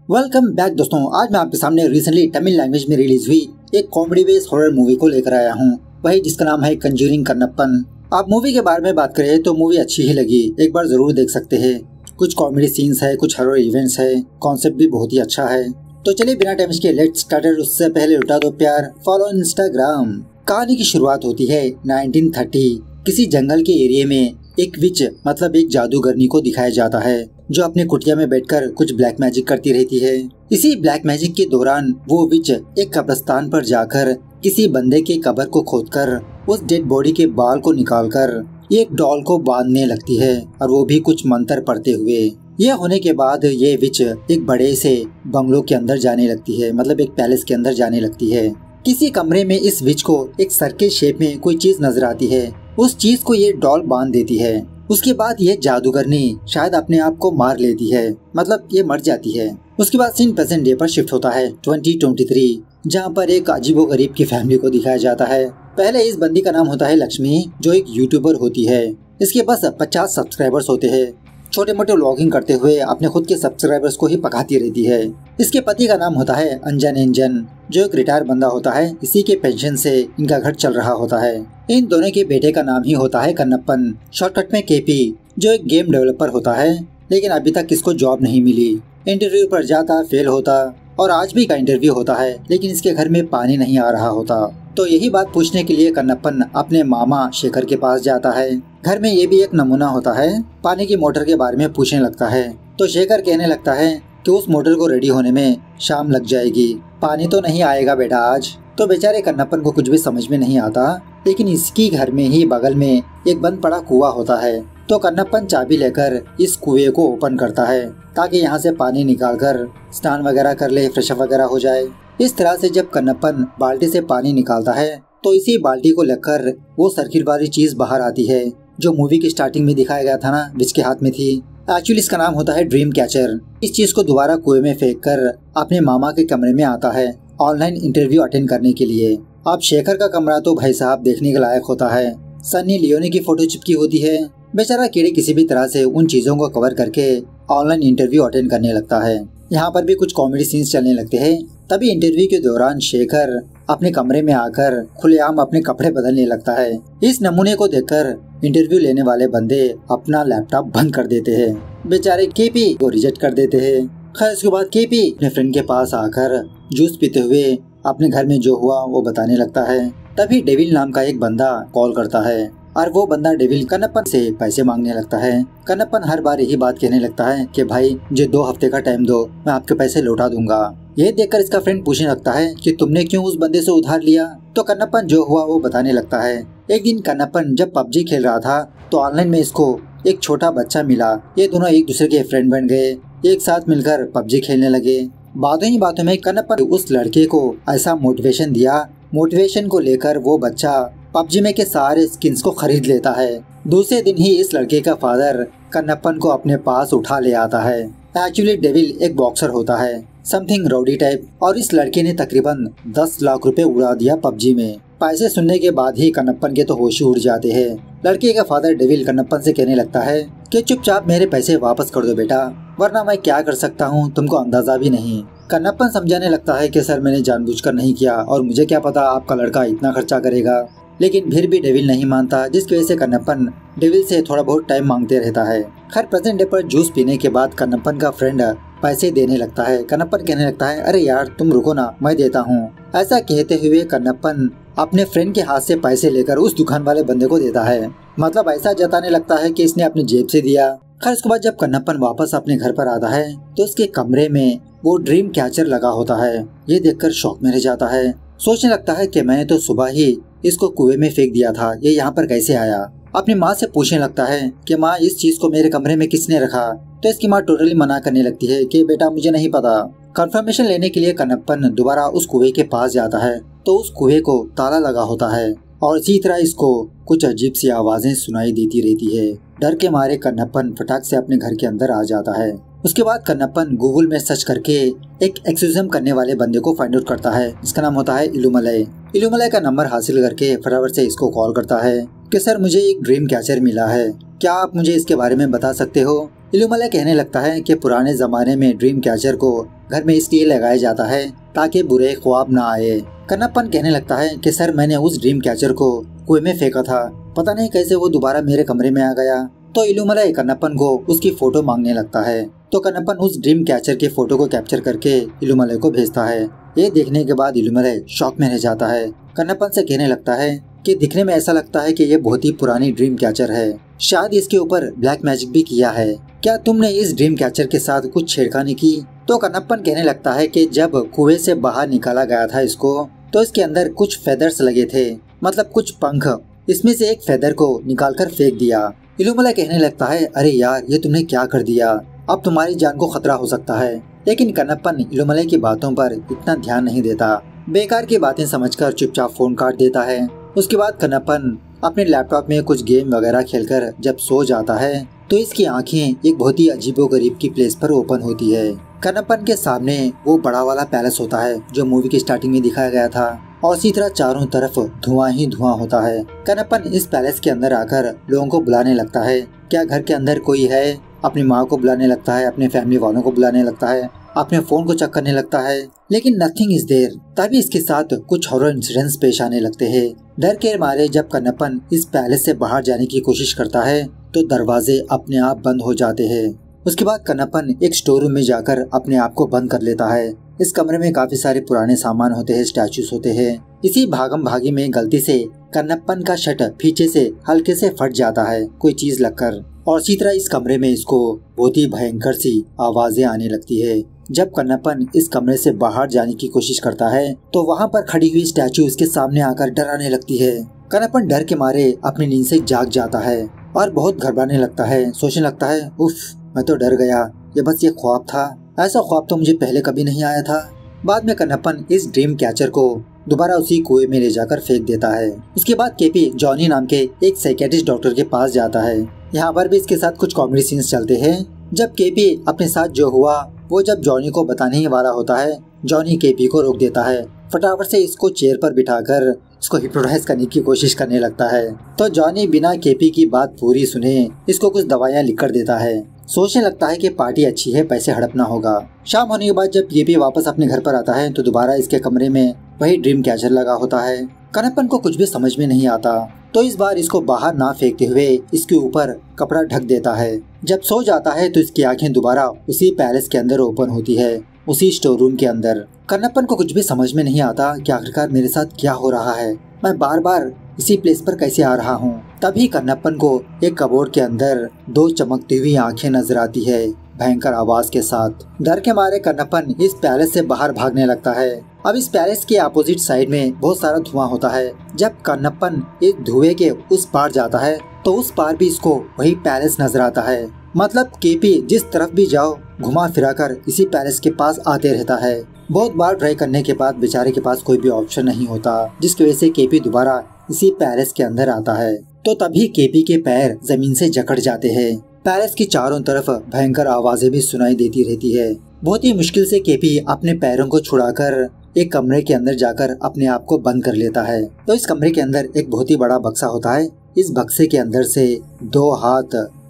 Welcome back दोस्तों। आज मैं आपके सामने रिसेंटली तमिल लैंग्वेज में रिलीज हुई एक कॉमेडी बेस्ड हॉरर मूवी को लेकर आया हूँ, वही जिसका नाम है कंजूरिंग कन्नप्पन। आप मूवी के बारे में बात करें तो मूवी अच्छी ही लगी, एक बार जरूर देख सकते हैं। कुछ कॉमेडी सीन्स है, कुछ हॉरर इवेंट्स है, कॉन्सेप्ट भी बहुत ही अच्छा है। तो चलिए बिना टाइम के लेट्स स्टार्ट। उससे पहले लुटा दो प्यार, फॉलो इंस्टाग्राम। कहानी की शुरुआत होती है 1930। किसी जंगल के एरिया में एक विच मतलब एक जादूगरनी को दिखाया जाता है जो अपनी कुटिया में बैठकर कुछ ब्लैक मैजिक करती रहती है। इसी ब्लैक मैजिक के दौरान वो विच एक कब्रिस्तान पर जाकर किसी बंदे के कब्र को खोदकर उस डेड बॉडी के बाल को निकालकर एक डॉल को बांधने लगती है, और वो भी कुछ मंत्र पढ़ते हुए। यह होने के बाद ये विच एक बड़े से बंगलो के अंदर जाने लगती है, मतलब एक पैलेस के अंदर जाने लगती है। किसी कमरे में इस विच को एक सर्कल शेप में कोई चीज नजर आती है, उस चीज को ये डॉल बांध देती है। उसके बाद ये जादूगरनी शायद अपने आप को मार लेती है, मतलब ये मर जाती है। उसके बाद सीन प्रेजेंट डे पर शिफ्ट होता है 2023, जहाँ पर एक अजीबोगरीब की फैमिली को दिखाया जाता है। पहले इस बंदी का नाम होता है लक्ष्मी, जो एक यूट्यूबर होती है। इसके पास 50 सब्सक्राइबर्स होते हैं। छोटे मोटे व्लॉगिंग करते हुए अपने खुद के सब्सक्राइबर्स को ही पकाती रहती है। इसके पति का नाम होता है अंजन एंजन, जो एक रिटायर बंदा होता है। इसी के पेंशन से इनका घर चल रहा होता है। इन दोनों के बेटे का नाम ही होता है कन्नप्पन, शॉर्टकट में केपी, जो एक गेम डेवलपर होता है, लेकिन अभी तक किसको जॉब नहीं मिली। इंटरव्यू पर जाता, फेल होता, और आज भी का इंटरव्यू होता है, लेकिन इसके घर में पानी नहीं आ रहा होता। तो यही बात पूछने के लिए कन्नप्पन अपने मामा शेखर के पास जाता है। घर में ये भी एक नमूना होता है। पानी की मोटर के बारे में पूछने लगता है तो शेखर कहने लगता है कि उस मोटर को रेडी होने में शाम लग जाएगी, पानी तो नहीं आएगा बेटा आज। तो बेचारे कन्नप्पन को कुछ भी समझ में नहीं आता, लेकिन इसकी घर में ही बगल में एक बंद पड़ा कुआं होता है। तो कन्नप्पन चाबी लेकर इस कुएं को ओपन करता है ताकि यहाँ से पानी निकालकर स्नान वगैरह कर ले, फ्रेश अप वगैरह हो जाए। इस तरह से जब कन्नप्पन बाल्टी से पानी निकालता है तो इसी बाल्टी को लेकर वो सर्किल वाली चीज बाहर आती है, जो मूवी की स्टार्टिंग में दिखाया गया था ना, विच के हाथ में थी। एक्चुअली इसका नाम होता है ड्रीम कैचर। इस चीज को दोबारा कुएं में फेंक कर अपने मामा के कमरे में आता है ऑनलाइन इंटरव्यू अटेंड करने के लिए। अब शेखर का कमरा तो भाई साहब देखने के लायक होता है। सन्नी लियोनी की फोटो चिपकी होती है। बेचारा कीड़े किसी भी तरह से उन चीजों को कवर करके ऑनलाइन इंटरव्यू अटेंड करने लगता है। यहाँ पर भी कुछ कॉमेडी सीन्स चलने लगते हैं। तभी इंटरव्यू के दौरान शेखर अपने कमरे में आकर खुलेआम अपने कपड़े बदलने लगता है। इस नमूने को देखकर इंटरव्यू लेने वाले बंदे अपना लैपटॉप बंद कर देते हैं। बेचारे केपी को रिजेक्ट कर देते हैं। खैर इसके बाद केपी अपने फ्रेंड के पास आकर जूस पीते हुए अपने घर में जो हुआ वो बताने लगता है। तभी डेविल नाम का एक बंदा कॉल करता है, और वो बंदा डेविल कन्नप्पन से पैसे मांगने लगता है। कन्नप्पन हर बार यही बात कहने लगता है कि भाई मुझे 2 हफ्ते का टाइम दो, मैं आपके पैसे लौटा दूंगा। ये देखकर इसका फ्रेंड पूछने लगता है कि तुमने क्यों उस बंदे से उधार लिया। तो कन्नप्पन जो हुआ वो बताने लगता है। एक दिन कन्नप्पन जब पबजी खेल रहा था तो ऑनलाइन में इसको एक छोटा बच्चा मिला। ये दोनों एक दूसरे के फ्रेंड बन गए, एक साथ मिलकर पबजी खेलने लगे। बातों ही बातों में कन्नप्पन उस लड़के को ऐसा मोटिवेशन दिया, मोटिवेशन को लेकर वो बच्चा पबजी में के सारे स्किन्स को खरीद लेता है। दूसरे दिन ही इस लड़के का फादर कन्नप्पन को अपने पास उठा ले आता है। एक्चुअली डेविल एक बॉक्सर होता है, समथिंग राउडी टाइप, और इस लड़के ने तकरीबन 10 लाख रुपए उड़ा दिया पबजी में। पैसे सुनने के बाद ही कन्नप्पन के तो होश उड़ जाते हैं। लड़के का फादर डेविल कन्नप्पन से कहने लगता है कि चुपचाप मेरे पैसे वापस कर दो बेटा, वरना मैं क्या कर सकता हूँ तुमको अंदाजा भी नहीं। कन्नप्पन समझाने लगता है कि सर मैंने जानबूझकर नहीं किया, और मुझे क्या पता आपका लड़का इतना खर्चा करेगा। लेकिन फिर भी डेविल नहीं मानता, जिसकी वजह से कन्नप्पन डेविल से थोड़ा बहुत टाइम मांगते रहता है। खैर प्रेजेंट डे पर जूस पीने के बाद कन्नप्पन का फ्रेंड पैसे देने लगता है। कन्नप्पन कहने लगता है अरे यार तुम रुको ना, मैं देता हूँ। ऐसा कहते हुए कन्नप्पन अपने फ्रेंड के हाथ से पैसे लेकर उस दुकान वाले बंदे को देता है, मतलब ऐसा जताने लगता है कि इसने अपनी जेब से दिया। खैर उसके बाद जब कन्नप्पन वापस अपने घर पर आता है तो उसके कमरे में वो ड्रीम कैचर लगा होता है। ये देखकर शॉक में रह जाता है। सोचने लगता है कि मैंने तो सुबह ही इसको कुएं में फेंक दिया था, ये यहाँ पर कैसे आया। अपनी माँ से पूछने लगता है कि माँ इस चीज को मेरे कमरे में किसने रखा। तो इसकी माँ टोटली मना करने लगती है कि बेटा मुझे नहीं पता। कंफर्मेशन लेने के लिए कन्नप्पन दोबारा उस कुएं के पास जाता है तो उस कुएं को ताला लगा होता है, और इसी तरह इसको कुछ अजीब सी आवाजें सुनाई देती रहती है। डर के मारे कन्नप्पन फटाक से अपने घर के अंदर आ जाता है। उसके बाद कन्नप्पन गूगल में सर्च करके एक एक्सोर्सिज्म करने वाले बंदे को फाइंड आउट करता है, जिसका नाम होता है इलुमलय। इलुमलय का नंबर हासिल करके फटाफट से इसको कॉल करता है कि सर मुझे एक ड्रीम कैचर मिला है, क्या आप मुझे इसके बारे में बता सकते हो। इलुमले कहने लगता है कि पुराने जमाने में ड्रीम कैचर को घर में इसलिए लगाया जाता है ताकि बुरे ख्वाब ना आए। कन्नप्पन कहने लगता है कि सर मैंने उस ड्रीम कैचर को कुएं में फेंका था, पता नहीं कैसे वो दोबारा मेरे कमरे में आ गया। तो इलुमले कन्नप्पन को उसकी फोटो मांगने लगता है। तो कन्नप्पन उस ड्रीम कैचर के फोटो को कैप्चर करके इलुमले को भेजता है। ये देखने के बाद इलुमले शॉक में रह जाता है। कन्नप्पन से कहने लगता है कि दिखने में ऐसा लगता है कि ये बहुत ही पुरानी ड्रीम कैचर है, शायद इसके ऊपर ब्लैक मैजिक भी किया है। क्या तुमने इस ड्रीम कैचर के साथ कुछ छेड़खानी की? तो कन्नप्पन कहने लगता है कि जब कुएं से बाहर निकाला गया था इसको, तो इसके अंदर कुछ फेदर्स लगे थे, मतलब कुछ पंख। इसमें से एक फेदर को निकालकर फेंक दिया। इलुमले कहने लगता है अरे यार ये तुमने क्या कर दिया, अब तुम्हारी जान को खतरा हो सकता है। लेकिन कन्नप्पन इलुमले की बातों पर इतना ध्यान नहीं देता, बेकार की बातें समझकर चुपचाप फोन काट देता है। उसके बाद कन्नप्पन अपने लैपटॉप में कुछ गेम वगैरह खेलकर जब सो जाता है तो इसकी आंखें एक बहुत ही अजीबोगरीब की प्लेस पर ओपन होती है। कन्नप्पन के सामने वो बड़ा वाला पैलेस होता है जो मूवी की स्टार्टिंग में दिखाया गया था, और इसी तरह चारों तरफ धुआं ही धुआं होता है। कन्नप्पन इस पैलेस के अंदर आकर लोगों को बुलाने लगता है, क्या घर के अंदर कोई है? अपनी माँ को बुलाने लगता है, अपने फैमिली वालों को बुलाने लगता है, अपने फोन को चेक करने लगता है, लेकिन नथिंग इज देयर। तभी इसके साथ कुछ हॉरर इंसिडेंट्स पेश आने लगते हैं। डर के मारे जब कन्नप्पन इस पैलेस से बाहर जाने की कोशिश करता है तो दरवाजे अपने आप बंद हो जाते हैं। उसके बाद कन्नप्पन एक स्टोर रूम में जाकर अपने आप को बंद कर लेता है। इस कमरे में काफी सारे पुराने सामान होते हैं, स्टैचूज होते हैं। इसी भागम भागी में गलती से कन्नप्पन का शर्ट पीछे से हल्के से फट जाता है कोई चीज लगकर, और इसी तरह इस कमरे में इसको बहुत ही भयंकर सी आवाजें आने लगती है। जब कन्नप्पन इस कमरे से बाहर जाने की कोशिश करता है तो वहाँ पर खड़ी हुई स्टैचू इसके सामने आकर डराने लगती है। कन्नप्पन डर के मारे अपनी नींद से जाग जाता है और बहुत घबराने लगता है। सोचने लगता है उफ, मैं तो डर गया, ये बस ये ख्वाब था, ऐसा ख्वाब तो मुझे पहले कभी नहीं आया था। बाद में कन्नप्पन इस ड्रीम कैचर को दोबारा उसी कुएं में ले जाकर फेंक देता है। उसके बाद केपी जॉनी नाम के एक साइकियाट्रिस्ट डॉक्टर के पास जाता है। यहाँ पर भी इसके साथ कुछ कॉमेडी सीन्स चलते हैं। जब केपी अपने साथ जो हुआ वो जब जॉनी को बताने ही वाला होता है, जॉनी केपी को रोक देता है, फटाफट से इसको चेयर पर बिठाकर इसको हिप्नोटाइज करने की कोशिश करने लगता है। तो जॉनी बिना केपी की बात पूरी सुने इसको कुछ दवाइयाँ लिख कर देता है। सोचने लगता है कि पार्टी अच्छी है, पैसे हड़पना होगा। शाम होने के बाद जब केपी वापस अपने घर पर आता है तो दोबारा इसके कमरे में वही ड्रीम कैचर लगा होता है। कन्नप्पन को कुछ भी समझ में नहीं आता, तो इस बार इसको बाहर ना फेंकते हुए इसके ऊपर कपड़ा ढक देता है। जब सो जाता है तो इसकी आंखें दोबारा उसी पैलेस के अंदर ओपन होती है, उसी स्टोर रूम के अंदर। कन्नप्पन को कुछ भी समझ में नहीं आता कि आखिरकार मेरे साथ क्या हो रहा है, मैं बार बार इसी प्लेस पर कैसे आ रहा हूँ। तभी कन्नप्पन को एक कबोर्ड के अंदर दो चमकती हुई आंखें नजर आती है भयंकर आवाज के साथ। डर के मारे कन्नप्पन इस पैलेस से बाहर भागने लगता है। अब इस पैलेस के अपोजिट साइड में बहुत सारा धुआं होता है। जब कन्नप्पन इस धुएं के उस पार जाता है तो उस पार भी इसको वही पैलेस नजर आता है। मतलब केपी जिस तरफ भी जाओ घुमा फिरा कर इसी पैलेस के पास आते रहता है। बहुत बार ट्राई करने के बाद बेचारे के पास कोई भी ऑप्शन नहीं होता, जिसकी वजह से केपी दोबारा इसी पैलेस के अंदर आता है। तो तभी केपी के पैर जमीन से जकड़ जाते हैं। पैलेस की चारों तरफ भयंकर आवाजें भी सुनाई देती रहती है। बहुत ही मुश्किल से केपी अपने पैरों को छुड़ाकर एक कमरे के अंदर जाकर अपने आप को बंद कर लेता है। तो इस कमरे के अंदर एक बहुत ही बड़ा बक्सा होता है। इस बक्से के अंदर से दो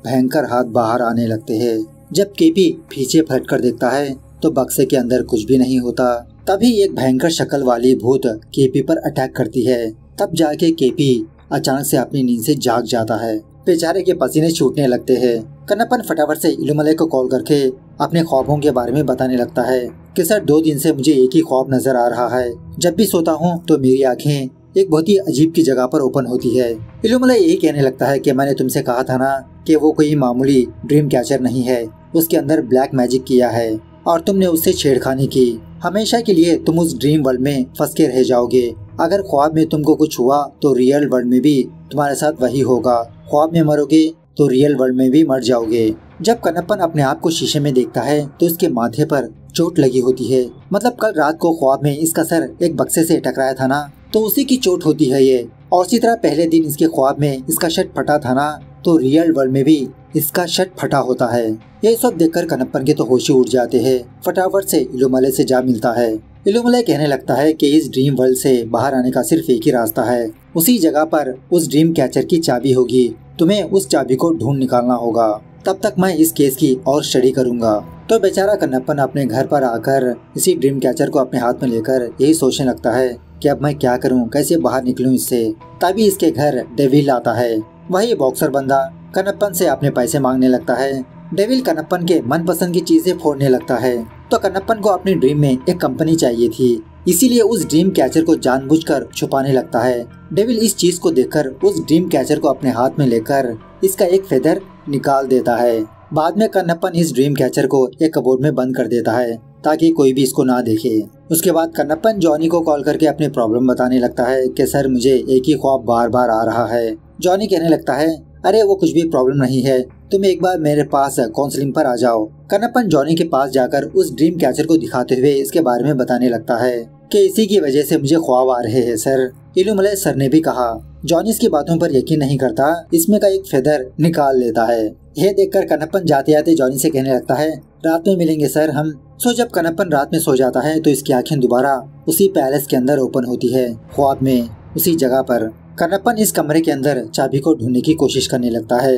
भयंकर हाथ बाहर आने लगते हैं। जब केपी पीछे पलट कर देखता है तो बक्से के अंदर कुछ भी नहीं होता। तभी एक भयंकर शक्ल वाली भूत केपी पर अटैक करती है। तब जाके केपी अचानक से अपनी नींद से जाग जाता है। बेचारे के पसीने छूटने लगते हैं। कन्नप्पन फटाफट से इलुमले को कॉल करके अपने ख्वाबों के बारे में बताने लगता है कि सर 2 दिन से मुझे एक ही ख्वाब नजर आ रहा है। जब भी सोता हूँ तो मेरी आंखें एक बहुत ही अजीब की जगह पर ओपन होती है। इलुमले यही कहने लगता है कि मैंने तुमसे कहा था ना कि वो कोई मामूली ड्रीम कैचर नहीं है, उसके अंदर ब्लैक मैजिक किया है और तुमने उससे छेड़खानी की। हमेशा के लिए तुम उस ड्रीम वर्ल्ड में फंस के रह जाओगे। अगर ख्वाब में तुमको कुछ हुआ तो रियल वर्ल्ड में भी तुम्हारे साथ वही होगा। ख्वाब में मरोगे तो रियल वर्ल्ड में भी मर जाओगे। जब कन्नप्पन अपने आप को शीशे में देखता है तो उसके माथे पर चोट लगी होती है। मतलब कल रात को ख्वाब में इसका सर एक बक्से से टकराया था ना, तो उसी की चोट होती है ये। और इसी तरह पहले दिन इसके ख्वाब में इसका शर्ट फटा था ना, तो रियल वर्ल्ड में भी इसका शर्ट फटा होता है। ये सब देखकर कन्नप्पन के तो होश ही उड़ जाते हैं। फटाफट से इलुमले से जा मिलता है। इलुमले कहने लगता है कि इस ड्रीम वर्ल्ड से बाहर आने का सिर्फ एक ही रास्ता है, उसी जगह पर उस ड्रीम कैचर की चाबी होगी, तुम्हें उस चाबी को ढूंढ निकालना होगा। तब तक मैं इस केस की और स्टडी करूंगा। तो बेचारा कन्नप्पन अपने घर पर आकर इसी ड्रीम कैचर को अपने हाथ में लेकर यही सोचने लगता है कि अब मैं क्या करूं, कैसे बाहर निकलूं इससे। तभी इसके घर डेविल आता है। वही बॉक्सर बंदा कन्नप्पन से अपने पैसे मांगने लगता है। डेविल कन्नप्पन के मनपसंद की चीजें फोड़ने लगता है। तो कन्नप्पन को अपनी ड्रीम में एक कंपनी चाहिए थी, इसीलिए उस ड्रीम कैचर को जानबूझकर छुपाने लगता है। डेविल इस चीज को देखकर उस ड्रीम कैचर को अपने हाथ में लेकर इसका एक फेदर निकाल देता है। बाद में कन्नप्पन इस ड्रीम कैचर को एक कबोर्ड में बंद कर देता है ताकि कोई भी इसको ना देखे। उसके बाद कन्नप्पन जॉनी को कॉल करके अपनी प्रॉब्लम बताने लगता है कि सर मुझे एक ही ख्वाब बार बार आ रहा है। जॉनी कहने लगता है अरे वो कुछ भी प्रॉब्लम नहीं है, तुम एक बार मेरे पास काउंसलिंग पर आ जाओ। कन्नप्पन जॉनी के पास जाकर उस ड्रीम कैचर को दिखाते हुए इसके बारे में बताने लगता है कि इसी की वजह से मुझे ख्वाब आ रहे हैं सर। इल्लुमिनाई सर ने भी कहा। जॉनी इसकी बातों पर यकीन नहीं करता, इसमें का एक फेदर निकाल लेता है। यह देखकर कन्नप्पन जाते जाते जॉनी से कहने लगता है रात में मिलेंगे सर हम। सो जब कन्नप्पन रात में सो जाता है तो इसकी आंखें दोबारा उसी पैलेस के अंदर ओपन होती है। ख्वाब में उसी जगह पर कन्नप्पन इस कमरे के अंदर चाबी को ढूंढने की कोशिश करने लगता है।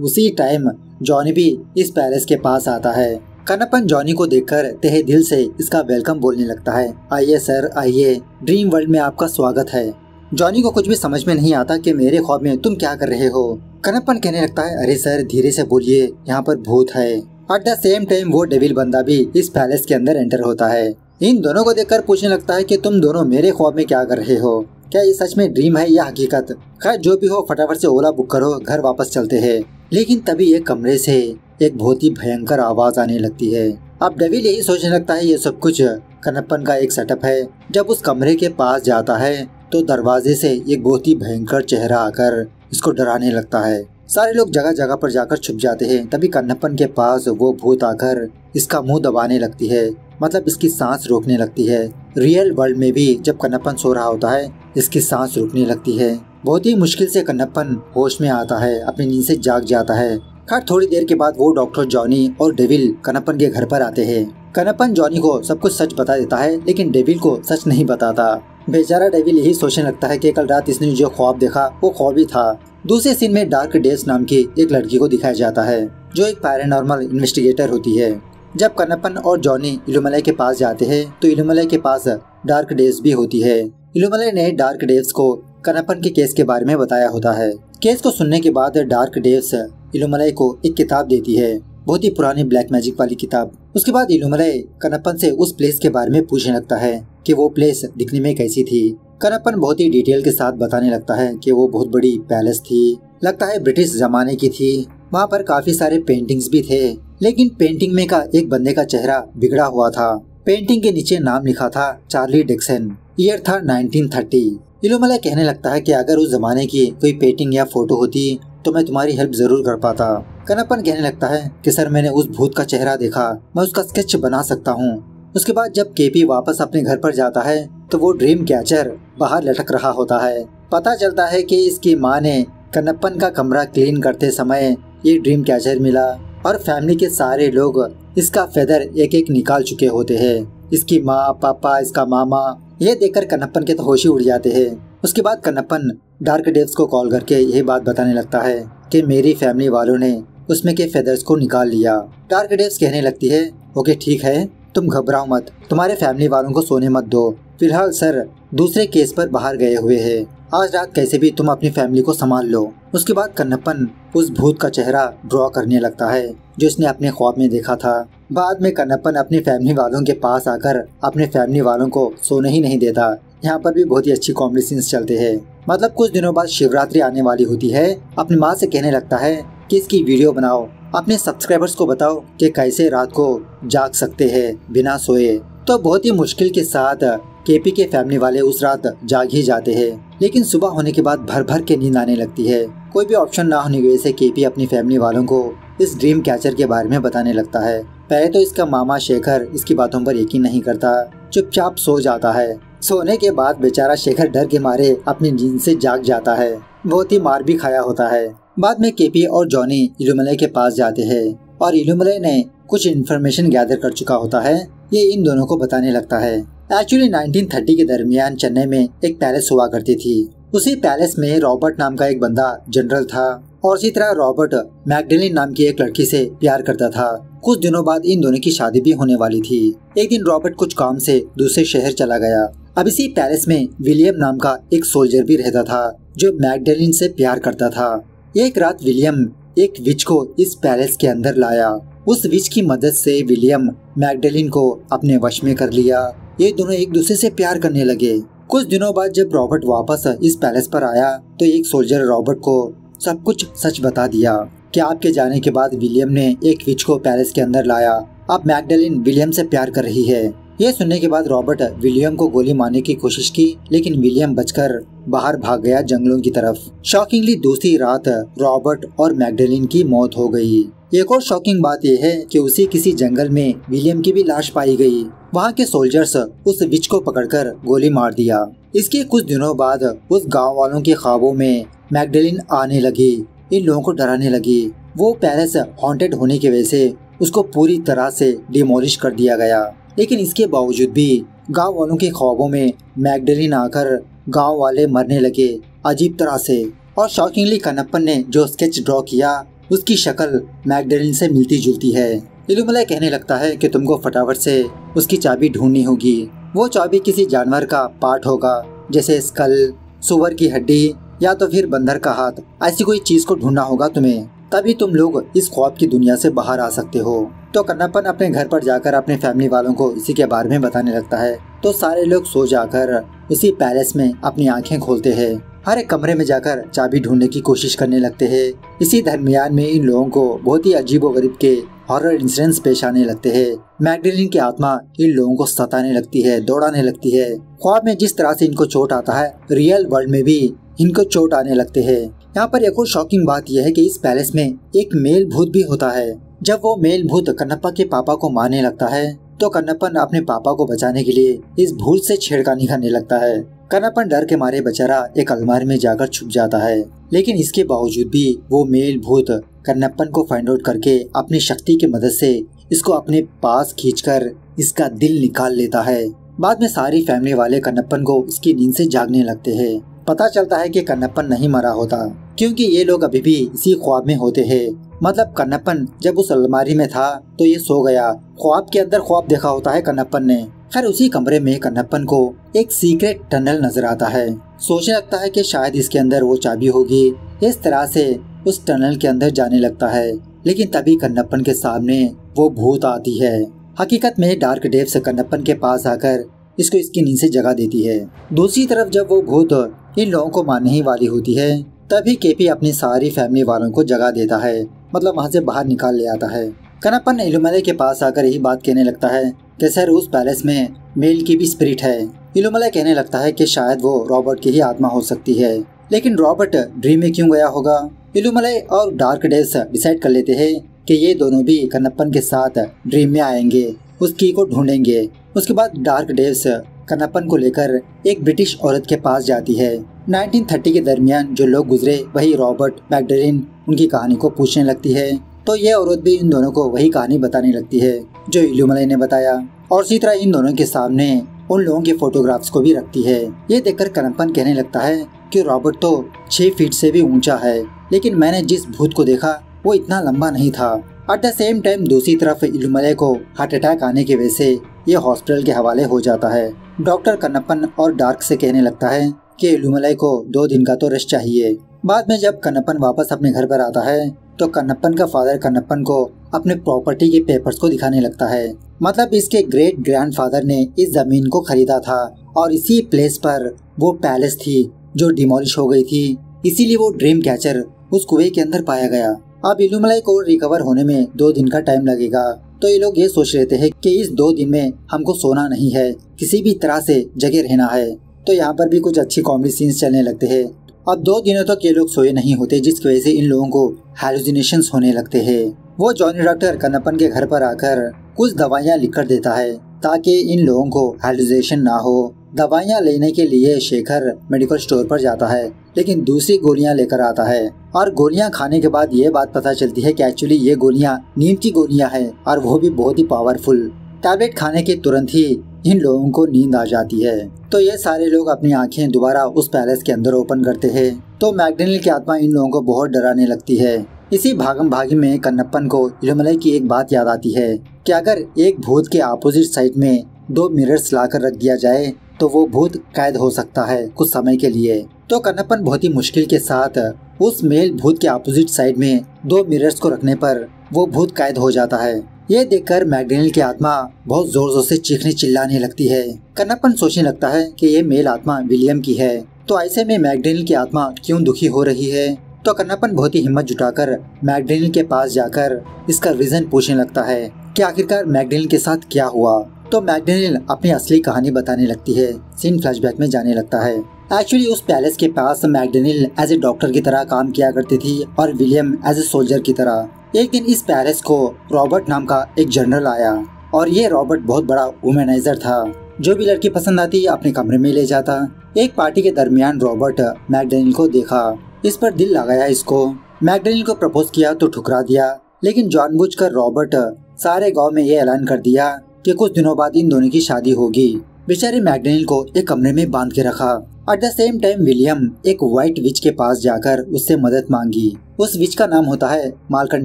उसी टाइम जॉनी भी इस पैलेस के पास आता है। कन्नप्पन जॉनी को देखकर तहे दिल से इसका वेलकम बोलने लगता है। आइए सर आइए, ड्रीम वर्ल्ड में आपका स्वागत है। जॉनी को कुछ भी समझ में नहीं आता कि मेरे ख्वाब में तुम क्या कर रहे हो। कन्नप्पन कहने लगता है अरे सर धीरे से बोलिए, यहाँ पर भूत है। एट द सेम टाइम वो डेविल बंदा भी इस पैलेस के अंदर एंटर होता है। इन दोनों को देखकर पूछने लगता है कि तुम दोनों मेरे ख्वाब में क्या कर रहे हो, क्या ये सच में ड्रीम है या हकीकत। खैर जो भी हो फटाफट से ओला बुक करो, घर वापस चलते हैं। लेकिन तभी एक कमरे से एक बहुत ही भयंकर आवाज आने लगती है। अब डेविल यही सोचने लगता है ये सब कुछ कन्नप्पन का एक सेटअप है। जब उस कमरे के पास जाता है तो दरवाजे से एक बहुत ही भयंकर चेहरा आकर इसको डराने लगता है। सारे लोग जगह जगह पर जाकर छुप जाते हैं। तभी कन्नप्पन के पास वो भूत आकर इसका मुंह दबाने लगती है, मतलब इसकी सांस रोकने लगती है। रियल वर्ल्ड में भी जब कन्नप्पन सो रहा होता है इसकी सांस रुकने लगती है। बहुत ही मुश्किल से कन्नप्पन होश में आता है, अपनी नींद से जाग जाता है। खैर थोड़ी देर के बाद वो डॉक्टर जॉनी और डेविल कन्नप्पन के घर पर आते हैं। कन्नप्पन जॉनी को सब कुछ सच बता देता है लेकिन डेविल को सच नहीं बताता। बेचारा डेविल यही सोचने लगता है कि कल रात इसने जो ख्वाब देखा वो ख्वाब ही था। दूसरे सीन में डार्क डेज नाम की एक लड़की को दिखाया जाता है जो एक पैरानॉर्मल इन्वेस्टिगेटर होती है। जब कन्नप्पन और जॉनी इल्लुमिनाई के पास जाते हैं तो इल्लुमिनाई के पास डार्क डेज भी होती है। इल्लुमिनाई ने डार्क डेज को कन्नप्पन के केस के बारे में बताया होता है। केस को सुनने के बाद डार्क डेज इल्लुमिनाई को एक किताब देती है, बहुत ही पुरानी ब्लैक मैजिक वाली किताब। उसके बाद इल्लुमिनाई कन्नप्पन से उस प्लेस के बारे में पूछने लगता है कि वो प्लेस दिखने में कैसी थी। कन्नप्पन बहुत ही डिटेल के साथ बताने लगता है कि वो बहुत बड़ी पैलेस थी, लगता है ब्रिटिश जमाने की थी। वहाँ पर काफी सारे पेंटिंग्स भी थे, लेकिन पेंटिंग में का एक बंदे का चेहरा बिगड़ा हुआ था। पेंटिंग के नीचे नाम लिखा था चार्ली डिक्सन, ईयर था 1930। इल्लुमिनाई कहने लगता है कि अगर उस जमाने की कोई पेंटिंग या फोटो होती तो मैं तुम्हारी हेल्प जरूर कर पाता। कन्नप्पन कहने लगता है कि सर मैंने उस भूत का चेहरा देखा, मैं उसका स्केच बना सकता हूँ। उसके बाद जब केपी वापस अपने घर पर जाता है तो वो ड्रीम कैचर बाहर लटक रहा होता है। पता चलता है कि इसकी माँ ने कन्नप्पन का कमरा क्लीन करते समय ये ड्रीम कैचर मिला और फैमिली के सारे लोग इसका फेदर एक एक निकाल चुके होते हैं। इसकी माँ, पापा, इसका मामा। ये देखकर कन्नप्पन के तो होश ही उड़ जाते हैं। उसके बाद कन्नप्पन डार्क डेव्स को कॉल करके यही बात बताने लगता है कि मेरी फैमिली वालों ने उसमें के फेदर्स को निकाल लिया। डार्क डेव्स कहने लगती है ओके ठीक है, तुम घबराओ मत, तुम्हारे फैमिली वालों को सोने मत दो। फिलहाल सर दूसरे केस पर बाहर गए हुए हैं, आज रात कैसे भी तुम अपनी फैमिली को संभाल लो। उसके बाद कन्नप्पन उस भूत का चेहरा ड्रॉ करने लगता है जो उसने अपने ख्वाब में देखा था। बाद में कन्नप्पन अपनी फैमिली वालों के पास आकर अपने फैमिली वालों को सोने ही नहीं देता। यहाँ पर भी बहुत ही अच्छी कॉमेडी सीन्स चलते हैं। मतलब कुछ दिनों बाद शिवरात्रि आने वाली होती है। अपनी माँ से कहने लगता है कि इसकी वीडियो बनाओ, अपने सब्सक्राइबर्स को बताओ कि कैसे रात को जाग सकते हैं बिना सोए। तो बहुत ही मुश्किल के साथ केपी के फैमिली वाले उस रात जाग ही जाते हैं, लेकिन सुबह होने के बाद भर भर के नींद आने लगती है। कोई भी ऑप्शन ना होने की वजह से केपी अपनी फैमिली वालों को इस ड्रीम कैचर के बारे में बताने लगता है। पहले तो इसका मामा शेखर इसकी बातों पर यकीन नहीं करता, चुपचाप सो जाता है। सोने के बाद बेचारा शेखर डर के मारे अपनी नींद से जाग जाता है, बहुत ही मार भी खाया होता है। बाद में केपी और जॉनी इल्लुमिनाई के पास जाते हैं और इल्लुमिनाई ने कुछ इन्फॉर्मेशन गैदर कर चुका होता है, ये इन दोनों को बताने लगता है। एक्चुअली 1930 के दरमियान चेन्नई में एक पैलेस हुआ करती थी। उसी पैलेस में रॉबर्ट नाम का एक बंदा जनरल था। और इसी तरह रॉबर्ट मैगडेलिन नाम की एक लड़की से प्यार करता था। कुछ दिनों बाद इन दोनों की शादी भी होने वाली थी। एक दिन रॉबर्ट कुछ काम से दूसरे शहर चला गया। अब इसी पैलेस में विलियम नाम का एक सोल्जर भी रहता था जो मैगडेलिन से प्यार करता था। एक रात विलियम एक विच को इस पैलेस के अंदर लाया। उस विच की मदद से विलियम मैगडेलिन को अपने वश में कर लिया। ये दोनों एक दूसरे से प्यार करने लगे। कुछ दिनों बाद जब रॉबर्ट वापस इस पैलेस पर आया तो एक सोल्जर रॉबर्ट को सब कुछ सच बता दिया कि आपके जाने के बाद विलियम ने एक विच को पैलेस के अंदर लाया। अब मैगडेलिन विलियम से प्यार कर रही है। ये सुनने के बाद रॉबर्ट विलियम को गोली मारने की कोशिश की, लेकिन विलियम बचकर बाहर भाग गया जंगलों की तरफ। शॉकिंगली दूसरी रात रॉबर्ट और मैगडेलिन की मौत हो गई। एक और शॉकिंग बात यह है कि उसी किसी जंगल में विलियम की भी लाश पाई गई। वहाँ के सोल्जर्स उस विच को पकड़कर गोली मार दिया। इसके कुछ दिनों बाद उस गांव वालों के ख्वाबों में मैगडेलिन आने लगी, इन लोगों को डराने लगी। वो पैलेस हॉन्टेड होने की वजह से उसको पूरी तरह से डिमोलिश कर दिया गया, लेकिन इसके बावजूद भी गांव वालों के ख्वाबों में मैगडेलिन आकर गांव वाले मरने लगे अजीब तरह से। और शॉकिंगली कनप्पन ने जो स्केच ड्रॉ किया उसकी शक्ल मैगडेलिन से मिलती जुलती है। इल्लुमिनाई कहने लगता है कि तुमको फटाफट से उसकी चाबी ढूंढनी होगी। वो चाबी किसी जानवर का पार्ट होगा, जैसे स्कल, सुअर की हड्डी या तो फिर बंदर का हाथ। ऐसी कोई चीज को ढूंढना होगा तुम्हें, तभी तुम लोग इस ख्वाब की दुनिया से बाहर आ सकते हो। तो कन्नप्पन अपने घर पर जाकर अपने फैमिली वालों को इसी के बारे में बताने लगता है। तो सारे लोग सो जाकर उसी पैलेस में अपनी आंखें खोलते हैं। हर एक कमरे में जाकर चाबी ढूंढने की कोशिश करने लगते हैं। इसी दरमियान में इन लोगों को बहुत ही अजीबोगरीब के हॉरर इंसिडेंट्स पेश आने लगते हैं। मैगडेलिन की आत्मा इन लोगों को सताने लगती है, दौड़ाने लगती है। ख्वाब में जिस तरह से इनको चोट आता है, रियल वर्ल्ड में भी इनको चोट आने लगते हैं। यहाँ पर एक और शॉकिंग बात यह है कि इस पैलेस में एक मेल भूत भी होता है। जब वो मेल भूत कन्नप्पा के पापा को मारने लगता है तो कन्नप्पन अपने पापा को बचाने के लिए इस भूत से छेड़खानी करने लगता है। कन्नप्पन डर के मारे बेचारा एक अलमारी में जाकर छुप जाता है, लेकिन इसके बावजूद भी वो मेल भूत कन्नप्पन को फाइंड आउट करके अपनी शक्ति की मदद से इसको अपने पास खींचकर इसका दिल निकाल लेता है। बाद में सारी फैमिली वाले कन्नप्पन को इसकी नींद से जागने लगते हैं। पता चलता है कि कन्नप्पन नहीं मरा होता, क्योंकि ये लोग अभी भी इसी ख्वाब में होते हैं। मतलब कन्नप्पन जब उस अलमारी में था तो ये सो गया, ख्वाब के अंदर ख्वाब देखा होता है कन्नप्पन ने। खैर उसी कमरे में कन्नप्पन को एक सीक्रेट टनल नजर आता है। सोचने लगता है कि शायद इसके अंदर वो चाबी होगी। इस तरह से उस टनल के अंदर जाने लगता है, लेकिन तभी कन्नप्पन के सामने वो भूत आती है। हकीकत में डार्क डेव्स कन्नप्पन के पास आकर इसको इसकी नींद से जगा देती है। दूसरी तरफ जब वो भूत इन लोगों को मारने ही वाली होती है, तभी केपी अपनी सारी फैमिली वालों को जगा देता है, मतलब वहाँ से बाहर निकाल ले आता है। कन्नप्पन इल्लुमिनाई के पास आकर यही बात कहने लगता है कि सर उस पैलेस में मेल की भी स्पिरिट है। इल्लुमिनाई कहने लगता है कि शायद वो रॉबर्ट की ही आत्मा हो सकती है, लेकिन रॉबर्ट ड्रीम में क्यों गया होगा। इल्लुमिनाई और डार्क डेव्स डिसाइड कर लेते हैं कि ये दोनों भी कन्नप्पन के साथ ड्रीम में आएंगे, उस की को ढूंढेंगे। उसके बाद डार्क डेव्स कन्नप्पन को लेकर एक ब्रिटिश औरत के पास जाती है। 1930 के दरमियान जो लोग गुजरे वही रॉबर्ट, मैगडेलिन उनकी कहानी को पूछने लगती है। तो ये औरत भी इन दोनों को वही कहानी बताने लगती है जो इल्लुमिनाई ने बताया, और इसी तरह इन दोनों के सामने उन लोगों के फोटोग्राफ्स को भी रखती है। ये देखकर कन्नप्पन कहने लगता है कि रॉबर्ट तो 6 फीट से भी ऊंचा है, लेकिन मैंने जिस भूत को देखा वो इतना लंबा नहीं था। एट द सेम टाइम दूसरी तरफ इल्लुमिनाई को हार्ट अटैक आने की वजह से ये हॉस्पिटल के हवाले हो जाता है। डॉक्टर कन्नप्पन और डार्क से कहने लगता है कि इल्लुमिनाई को 2 दिन का तो रेस्ट चाहिए। बाद में जब कन्नप्पन वापस अपने घर पर आता है तो कन्नप्पन का फादर कन्नप्पन को अपने प्रॉपर्टी के पेपर्स को दिखाने लगता है। मतलब इसके ग्रेट ग्रैंडफादर ने इस जमीन को खरीदा था और इसी प्लेस पर वो पैलेस थी जो डिमोलिश हो गई थी, इसीलिए वो ड्रीम कैचर उस कुएं के अंदर पाया गया। अब इल्लुमिनाई को रिकवर होने में 2 दिन का टाइम लगेगा। तो ये लोग ये सोच रहे थे कि इस 2 दिन में हमको सोना नहीं है, किसी भी तरह से जगे रहना है। तो यहाँ पर भी कुछ अच्छी कॉमेडी सीन्स चलने लगते हैं। अब 2 दिनों तक ये लोग सोए नहीं होते, जिसकी वजह से इन लोगों को हैलुसिनेशंस होने लगते हैं। वो जॉनी डॉक्टर कन्नप्पन के घर पर आकर कुछ दवाइयाँ लिख कर देता है ताकि इन लोगों को हैलुसिनेशन ना हो। दवाइयाँ लेने के लिए शेखर मेडिकल स्टोर पर जाता है, लेकिन दूसरी गोलियां लेकर आता है और गोलियां खाने के बाद ये बात पता चलती है कि एक्चुअली ये गोलियां नीम की गोलियां हैं और वो भी बहुत ही पावरफुल। टैबलेट खाने के तुरंत ही इन लोगों को नींद आ जाती है। तो ये सारे लोग अपनी आंखें दोबारा उस पैलेस के अंदर ओपन करते हैं तो मैकडेनियल की आत्मा इन लोगों को बहुत डराने लगती है। इसी भागम भागी में कन्नप्पन को इलुमलई की एक बात याद आती है कि अगर एक भूत के अपोजिट साइड में 2 मिरर्स लाकर रख दिया जाए तो वो भूत कैद हो सकता है कुछ समय के लिए। तो कन्नप्पन बहुत ही मुश्किल के साथ उस मेल भूत के अपोजिट साइड में 2 मिरर्स को रखने पर वो भूत कैद हो जाता है। ये देखकर मैकडेनियल की आत्मा बहुत जोर जोर से चीखने चिल्लाने लगती है। कन्नप्पन सोचने लगता है कि ये मेल आत्मा विलियम की है, तो ऐसे में मैकडेनियल की आत्मा क्यों दुखी हो रही है। तो कन्नप्पन बहुत ही हिम्मत जुटाकर मैकडेनियल के पास जाकर इसका रीजन पूछने लगता है कि आखिरकार मैकडेनियल के साथ क्या हुआ। तो मैकडेनियल अपनी असली कहानी बताने लगती है। सीन फ्लैशबैक में जाने लगता है। एक्चुअली उस पैलेस के पास मैकडेनियल एज ए डॉक्टर की तरह काम किया करती थी और विलियम एज ए सोल्जर की तरह। एक दिन इस पैलेस को रॉबर्ट नाम का एक जनरल आया और ये रॉबर्ट बहुत बड़ा वुमेनाइजर था। जो भी लड़की पसंद आती अपने कमरे में ले जाता। एक पार्टी के दरमियान रॉबर्ट मैकडेनियल को देखा, इस पर दिल लगाया इसको। मैकडेनियल को प्रपोज किया तो ठुकरा दिया, लेकिन जानबूझकर रॉबर्ट सारे गांव में ये ऐलान कर दिया कि कुछ दिनों बाद इन दोनों की शादी होगी। बेचारे मैकडेनियल को एक कमरे में बांध के रखा। At the same time William एक व्हाइट विच के पास जाकर उससे मदद मांगी। उस विच का नाम होता है माल्कन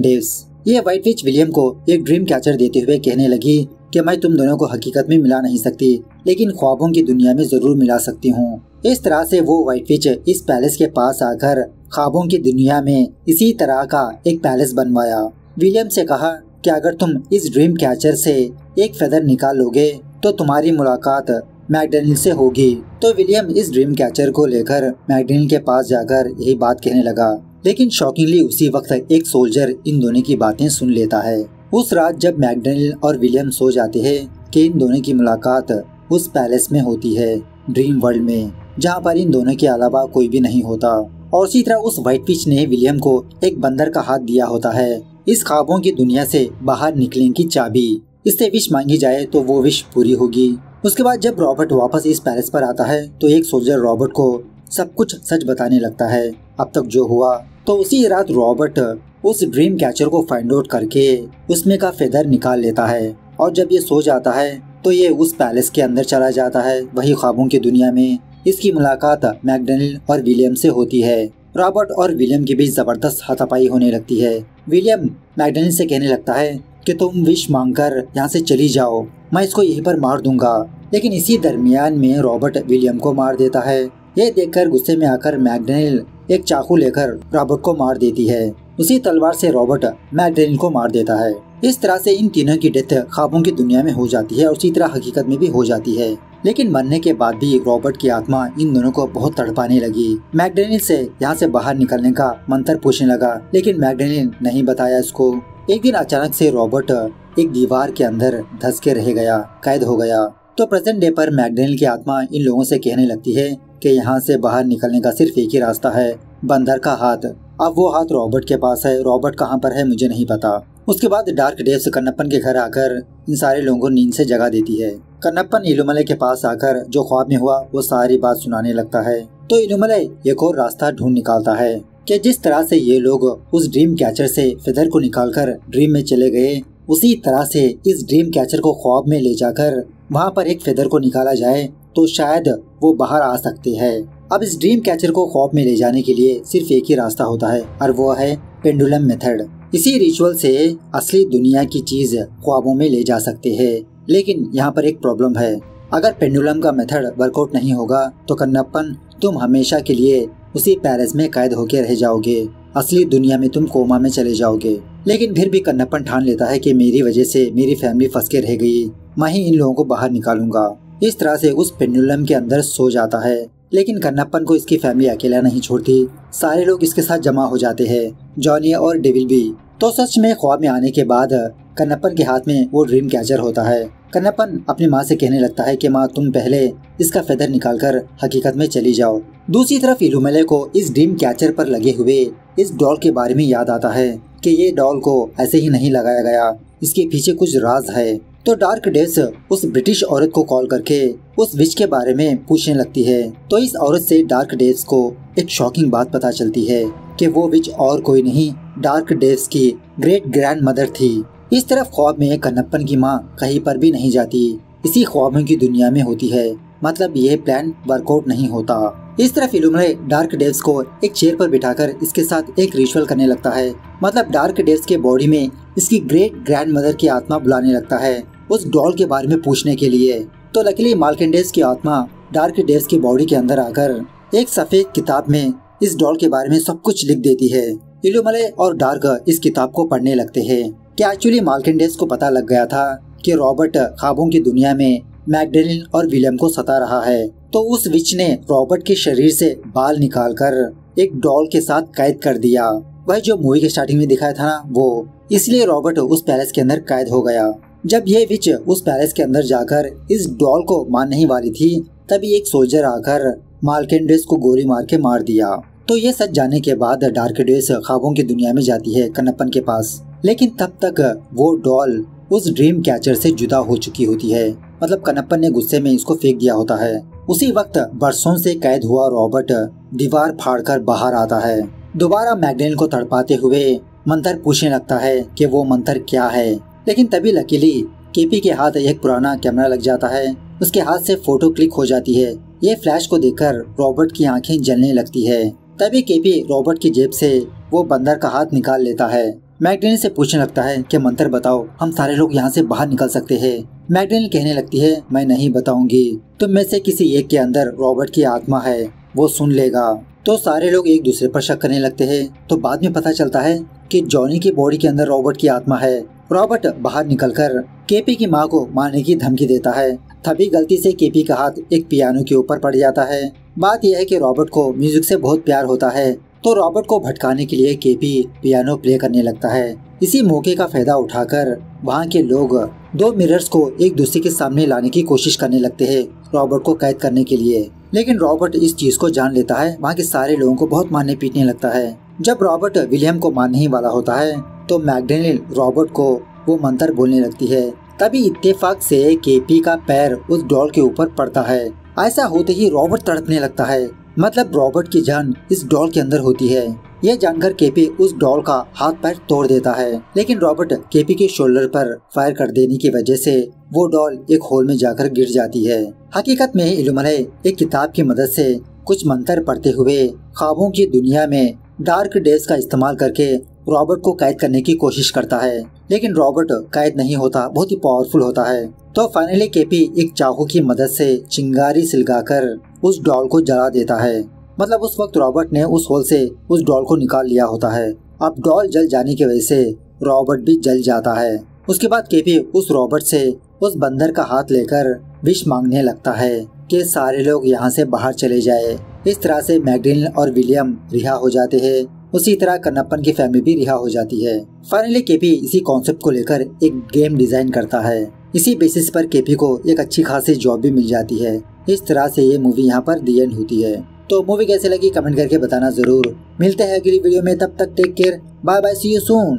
डेव्स। ये व्हाइट विच विलियम को एक ड्रीम कैचर देते हुए कहने लगी कि मैं तुम दोनों को हकीकत में मिला नहीं सकती, लेकिन ख्वाबों की दुनिया में जरूर मिला सकती हूँ। इस तरह से वो व्हाइट विच इस पैलेस के पास आकर ख्वाबों की दुनिया में इसी तरह का एक पैलेस बनवाया। विलियम से कहा कि अगर तुम इस ड्रीम कैचर से एक फेदर निकालोगे तो तुम्हारी मुलाकात मैकडेनियल से होगी। तो विलियम इस ड्रीम कैचर को लेकर मैकडेनियल के पास जाकर यही बात कहने लगा, लेकिन शॉकिंगली उसी वक्त एक सोल्जर इन दोनों की बातें सुन लेता है। उस रात जब मैकडेनियल और विलियम सो जाते हैं कि इन दोनों की मुलाकात उस पैलेस में होती है, ड्रीम वर्ल्ड में, जहाँ पर इन दोनों के अलावा कोई भी नहीं होता। और इसी तरह उस व्हाइट विच ने विलियम को एक बंदर का हाथ दिया होता है, इस ख्वाबों की दुनिया से बाहर निकलने की चाबी। इससे विश मांगी जाए तो वो विश पूरी होगी। उसके बाद जब रॉबर्ट वापस इस पैलेस पर आता है तो एक सोल्जर रॉबर्ट को सब कुछ सच बताने लगता है अब तक जो हुआ। तो उसी रात रॉबर्ट उस ड्रीम कैचर को फाइंड आउट करके उसमें का फेदर निकाल लेता है और जब ये सो जाता है तो ये उस पैलेस के अंदर चला जाता है, वही ख्वाबों की दुनिया में। इसकी मुलाकात मैकडेनियल और विलियम से होती है। रॉबर्ट और विलियम के बीच जबरदस्त हाथापाई होने लगती है। विलियम मैकडेनियल से कहने लगता है कि तुम विश मांगकर यहाँ से चली जाओ, मैं इसको यहीं पर मार दूंगा। लेकिन इसी दरमियान में रॉबर्ट विलियम को मार देता है। ये देखकर गुस्से में आकर मैकडेनियल एक चाकू लेकर रॉबर्ट को मार देती है। उसी तलवार से रॉबर्ट मैकडेनियल को मार देता है। इस तरह से इन तीनों की डेथ ख्वाबों की दुनिया में हो जाती है और उसी तरह हकीकत में भी हो जाती है। लेकिन मरने के बाद भी रॉबर्ट की आत्मा इन दोनों को बहुत तड़पाने लगी। मैकडेनियल से यहाँ से बाहर निकलने का मंत्र पूछने लगा, लेकिन मैकडेनियल नहीं बताया इसको। एक दिन अचानक से रॉबर्ट एक दीवार के अंदर धंस के रह गया, कैद हो गया। तो प्रेजेंट डे पर मैकडेनियल की आत्मा इन लोगों से कहने लगती है कि यहाँ से बाहर निकलने का सिर्फ एक ही रास्ता है, बंदर का हाथ। अब वो हाथ रॉबर्ट के पास है, रॉबर्ट कहाँ पर है मुझे नहीं पता। उसके बाद डार्क डेव्स कन्नप्पन के घर आकर इन सारे लोगों को नींद से जगा देती है। कन्नप्पन इलुमलई के पास आकर जो ख्वाब में हुआ वो सारी बात सुनाने लगता है। तो इलुमलई एक और रास्ता ढूंढ निकालता है कि जिस तरह से ये लोग उस ड्रीम कैचर से फेदर को निकालकर ड्रीम में चले गए, उसी तरह से इस ड्रीम कैचर को ख्वाब में ले जाकर वहाँ पर एक फेदर को निकाला जाए तो शायद वो बाहर आ सकते हैं। अब इस ड्रीम कैचर को ख्वाब में ले जाने के लिए सिर्फ एक ही रास्ता होता है और वो है पेंडुलम मेथड। इसी रिचुअल से असली दुनिया की चीज ख्वाबों में ले जा सकते हैं। लेकिन यहाँ पर एक प्रॉब्लम है, अगर पेंडुलम का मेथड वर्कआउट नहीं होगा तो कन्नप्पन तुम हमेशा के लिए उसी पैलेस में कैद होकर रह जाओगे, असली दुनिया में तुम कोमा में चले जाओगे। लेकिन फिर भी कन्नप्पन ठान लेता है कि मेरी वजह से मेरी फैमिली फंस के रह गई, मैं ही इन लोगों को बाहर निकालूंगा। इस तरह से उस पेंडुलम के अंदर सो जाता है। लेकिन कन्नप्पन को इसकी फैमिली अकेला नहीं छोड़ती, सारे लोग इसके साथ जमा हो जाते हैं, जॉनी और डेविल भी। तो सच में ख्वाब में आने के बाद कन्नप्पन के हाथ में वो ड्रीम कैचर होता है। कन्नप्पन अपनी माँ से कहने लगता है कि माँ तुम पहले इसका फेदर निकालकर हकीकत में चली जाओ। दूसरी तरफ इलुमलई को इस ड्रीम कैचर पर लगे हुए इस डॉल के बारे में याद आता है कि ये डॉल को ऐसे ही नहीं लगाया गया, इसके पीछे कुछ राज है। तो डार्क डेव्स उस ब्रिटिश औरत को कॉल करके उस विच के बारे में पूछने लगती है। तो इस औरत से डार्क डेव्स को एक शॉकिंग बात पता चलती है कि वो विच और कोई नहीं डार्क डेव्स की ग्रेट ग्रैंड मदर थी। इस तरफ ख्वाब में कन्नप्पन की माँ कहीं पर भी नहीं जाती, इसी ख्वाबों की दुनिया में होती है। मतलब यह प्लान वर्कआउट नहीं होता। इस तरफ इल्लुमिनाई डार्क डेव्स को एक चेयर पर बिठाकर इसके साथ एक रिचुअल करने लगता है। मतलब डार्क डेव्स के बॉडी में इसकी ग्रेट ग्रैंड मदर की आत्मा बुलाने लगता है उस डॉल के बारे में पूछने के लिए। तो लकीली माल्किंडेज की आत्मा डार्क डेव्स की बॉडी के अंदर आकर एक सफेद किताब में इस डॉल के बारे में सब कुछ लिख देती है। इल्लुमिनाई और डार्क इस किताब को पढ़ने लगते हैं कि एक्चुअली माल्किंडेज को पता लग गया था कि रॉबर्ट ख्वाबों की दुनिया में मैकडेनिल और विलियम को सता रहा है। तो उस विच ने रॉबर्ट के शरीर से बाल निकालकर एक डॉल के साथ कैद कर दिया। वह जो मूवी के स्टार्टिंग में दिखाया था ना वो, इसलिए रॉबर्ट उस पैलेस के अंदर कैद हो गया। जब ये विच उस पैलेस के अंदर जाकर इस डॉल को मारने ही वाली थी, तभी एक सोल्जर आकर माल्किंडेज को गोली मार के मार दिया। तो ये सच जानने के बाद डार्क डेव्स ख्वाबों की दुनिया में जाती है कन्नप्पन के पास, लेकिन तब तक वो डॉल उस ड्रीम कैचर से जुदा हो चुकी होती है। मतलब कन्नप्पन ने गुस्से में इसको फेंक दिया होता है। उसी वक्त बरसों से कैद हुआ रॉबर्ट दीवार फाड़कर बाहर आता है। दोबारा मैकडेनिल को तड़पाते हुए मंत्र पूछने लगता है कि वो मंत्र क्या है, लेकिन तभी लकीली केपी के हाथ एक पुराना कैमरा लग जाता है। उसके हाथ से फोटो क्लिक हो जाती है। ये फ्लैश को देखकर रॉबर्ट की आंखें जलने लगती है। तभी केपी रॉबर्ट की जेब से वो बंदर का हाथ निकाल लेता है। मैकडेनिल से पूछने लगता है कि मंत्र बताओ, हम सारे लोग यहाँ से बाहर निकल सकते हैं। मैकडेनिल कहने लगती है मैं नहीं बताऊंगी, तुम में से किसी एक के अंदर रॉबर्ट की आत्मा है, वो सुन लेगा। तो सारे लोग एक दूसरे पर शक करने लगते हैं। तो बाद में पता चलता है कि जॉनी की बॉडी के अंदर रॉबर्ट की आत्मा है। रॉबर्ट बाहर निकलकर केपी की माँ को मारने की धमकी देता है। तभी गलती से केपी का हाथ एक पियानो के ऊपर पड़ जाता है। बात यह है कि रॉबर्ट को म्यूजिक से बहुत प्यार होता है, तो रॉबर्ट को भटकाने के लिए केपी पियानो प्ले करने लगता है। इसी मौके का फायदा उठाकर वहाँ के लोग दो मिरर्स को एक दूसरे के सामने लाने की कोशिश करने लगते हैं रॉबर्ट को कैद करने के लिए। लेकिन रॉबर्ट इस चीज को जान लेता है। वहाँ के सारे लोगों को बहुत मारने पीटने लगता है। जब रॉबर्ट विलियम को मारने ही वाला होता है तो मैकडेनिल रॉबर्ट को वो मंत्र बोलने लगती है। तभी इत्तेफाक से केपी का पैर उस डॉल के ऊपर पड़ता है। ऐसा होते ही रॉबर्ट तड़पने लगता है। मतलब रॉबर्ट की जान इस डॉल के अंदर होती है। यह जानकर केपी उस डॉल का हाथ पैर तोड़ देता है, लेकिन रॉबर्ट केपी के शोल्डर पर फायर कर देने की वजह से वो डॉल एक होल में जाकर गिर जाती है। हकीकत में इल्लुमिनाई एक किताब की मदद से कुछ मंत्र पढ़ते हुए ख्वाबों की दुनिया में डार्क डेव्स का इस्तेमाल करके रॉबर्ट को कैद करने की कोशिश करता है, लेकिन रॉबर्ट कैद नहीं होता, बहुत ही पावरफुल होता है। तो फाइनली केपी एक चाकू की मदद से चिंगारी सिलगाकर उस डॉल को जला देता है। मतलब उस वक्त रॉबर्ट ने उस होल से उस डॉल को निकाल लिया होता है। अब डॉल जल जाने की वजह से रॉबर्ट भी जल जाता है। उसके बाद केपी उस रॉबर्ट से उस बंदर का हाथ लेकर विश मांगने लगता है कि सारे लोग यहाँ से बाहर चले जाए। इस तरह से मैकडेनिल और विलियम रिहा हो जाते हैं। उसी तरह कन्नप्पन की फैमिली भी रिहा हो जाती है। फाइनली केपी इसी कॉन्सेप्ट को लेकर एक गेम डिजाइन करता है। इसी बेसिस पर केपी को एक अच्छी खासी जॉब भी मिल जाती है। इस तरह से ये मूवी यहाँ पर दी एंड होती है। तो मूवी कैसे लगी कमेंट करके बताना जरूर। मिलते हैं अगली वीडियो में, तब तक take care, bye bye, see you soon.